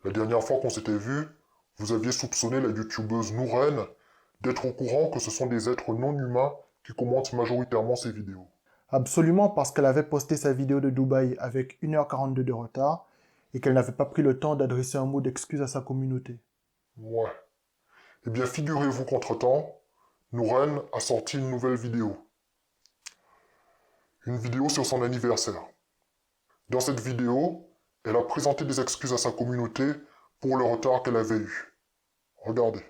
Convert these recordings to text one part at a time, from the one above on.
La dernière fois qu'on s'était vu, vous aviez soupçonné la youtubeuse Nouren d'être au courant que ce sont des êtres non humains qui commentent majoritairement ses vidéos. Absolument, parce qu'elle avait posté sa vidéo de Dubaï avec 1h42 de retard et qu'elle n'avait pas pris le temps d'adresser un mot d'excuse à sa communauté. Ouais. Eh bien, figurez-vous qu'entre-temps, Nouren a sorti une nouvelle vidéo. Une vidéo sur son anniversaire. Dans cette vidéo, elle a présenté des excuses à sa communauté pour le retard qu'elle avait eu. Regardez.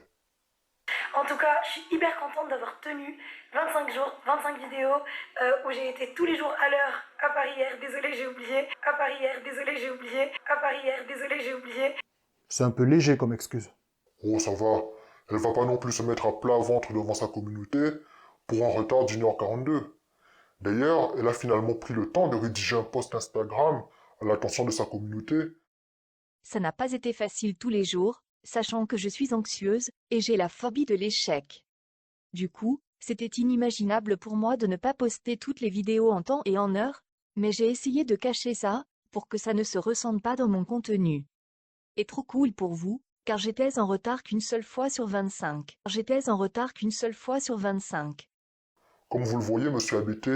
En tout cas, je suis hyper contente d'avoir tenu 25 jours, 25 vidéos où j'ai été tous les jours à l'heure. À Paris hier, désolé j'ai oublié. À Paris hier, désolé j'ai oublié. À Paris hier, désolé j'ai oublié. C'est un peu léger comme excuse. Oh, ça va. Elle va pas non plus se mettre à plat ventre devant sa communauté pour un retard d'1h42. D'ailleurs, elle a finalement pris le temps de rédiger un post Instagram à l'attention de sa communauté. Ça n'a pas été facile tous les jours, sachant que je suis anxieuse, et j'ai la phobie de l'échec. Du coup, c'était inimaginable pour moi de ne pas poster toutes les vidéos en temps et en heure, mais j'ai essayé de cacher ça, pour que ça ne se ressente pas dans mon contenu. Et trop cool pour vous, car j'étais en retard qu'une seule fois sur 25. Comme vous le voyez, monsieur ABT,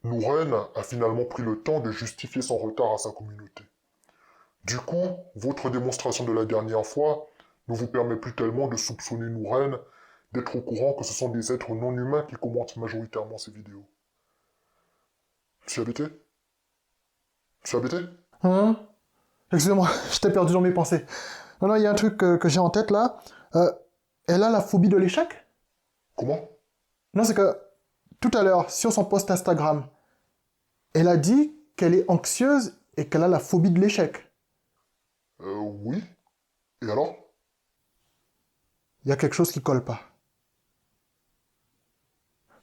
Nouren a finalement pris le temps de justifier son retard à sa communauté. Du coup, votre démonstration de la dernière fois ne vous permet plus tellement de soupçonner Nouren d'être au courant que ce sont des êtres non humains qui commentent majoritairement ces vidéos. Monsieur ABT? Monsieur ABT? Hein? Excusez-moi, je t'ai perdu dans mes pensées. Non, non, il y a un truc que j'ai en tête là. Elle a la phobie de l'échec? Comment? Non, c'est que tout à l'heure, sur son post Instagram, elle a dit qu'elle est anxieuse et qu'elle a la phobie de l'échec. Oui. Et alors? Il y a quelque chose qui colle pas.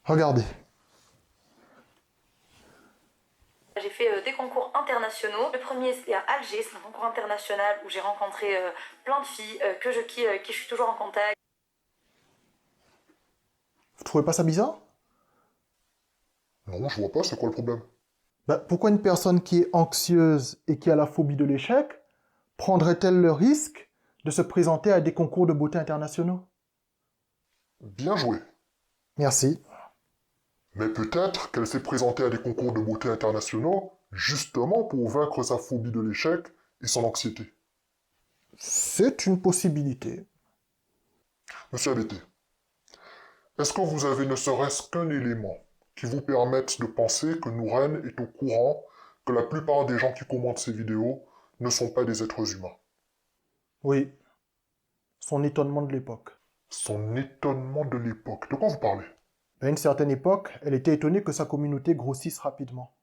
Regardez. J'ai fait des concours internationaux. Le premier c'était à Alger, c'est un concours international où j'ai rencontré plein de filles qui je suis toujours en contact. Vous trouvez pas ça bizarre? Non, je vois pas, c'est quoi le problème? Bah, pourquoi une personne qui est anxieuse et qui a la phobie de l'échec prendrait-elle le risque de se présenter à des concours de beauté internationaux? Bien joué. Merci. Mais peut-être qu'elle s'est présentée à des concours de beauté internationaux justement pour vaincre sa phobie de l'échec et son anxiété. C'est une possibilité. Monsieur ABT, est-ce que vous avez ne serait-ce qu'un élément qui vous permette de penser que Nouren est au courant que la plupart des gens qui commentent ces vidéos ne sont pas des êtres humains? Oui, son étonnement de l'époque. Son étonnement de l'époque. De quoi vous parlez? À une certaine époque, elle était étonnée que sa communauté grossisse rapidement.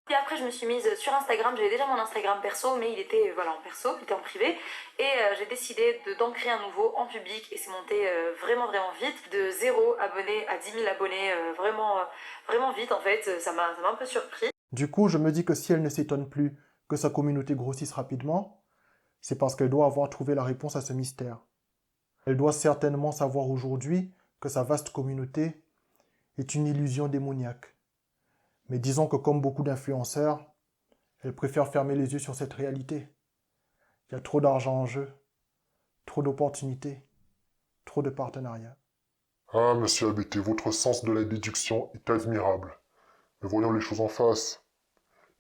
Et après, je me suis mise sur Instagram. J'avais déjà mon Instagram perso, mais il était en perso, il était en privé. Et j'ai décidé d'en créer un nouveau en public. Et c'est monté vraiment vite. De 0 abonnés à 10 000 abonnés, vraiment vite en fait. Ça m'a un peu surpris. Du coup, je me dis que si elle ne s'étonne plus que sa communauté grossisse rapidement, c'est parce qu'elle doit avoir trouvé la réponse à ce mystère. Elle doit certainement savoir aujourd'hui que sa vaste communauté est une illusion démoniaque. Mais disons que comme beaucoup d'influenceurs, elle préfère fermer les yeux sur cette réalité. Il y a trop d'argent en jeu, trop d'opportunités, trop de partenariats. Ah, monsieur ABT, votre sens de la déduction est admirable. Mais voyons les choses en face.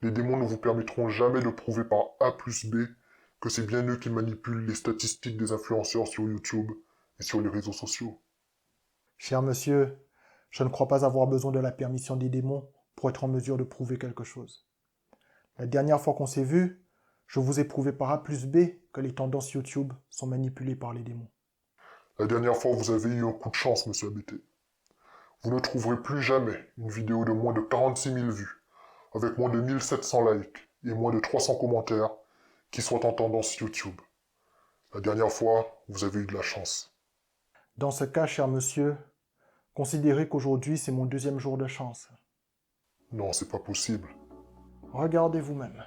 Les démons ne vous permettront jamais de prouver par A plus B que c'est bien eux qui manipulent les statistiques des influenceurs sur YouTube et sur les réseaux sociaux. Cher monsieur, je ne crois pas avoir besoin de la permission des démons pour être en mesure de prouver quelque chose. La dernière fois qu'on s'est vu, je vous ai prouvé par A plus B que les tendances YouTube sont manipulées par les démons. La dernière fois, vous avez eu un coup de chance, monsieur ABT. Vous ne trouverez plus jamais une vidéo de moins de 46 000 vues, avec moins de 1700 likes et moins de 300 commentaires qui soit en tendance YouTube. La dernière fois, vous avez eu de la chance. Dans ce cas, cher monsieur, considérez qu'aujourd'hui c'est mon deuxième jour de chance. Non, c'est pas possible. Regardez vous-même.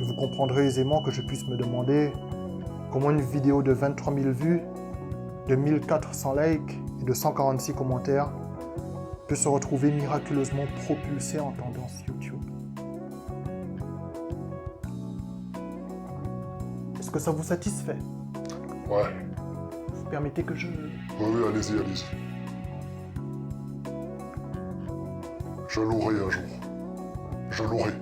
Et vous comprendrez aisément que je puisse me demander comment une vidéo de 23 000 vues, de 1400 likes et de 146 commentaires peut se retrouver miraculeusement propulsée en tendance YouTube. Est-ce que ça vous satisfait? Ouais. Vous permettez que je... Oui, allez-y, allez-y. Je l'aurai un jour. Je l'aurai.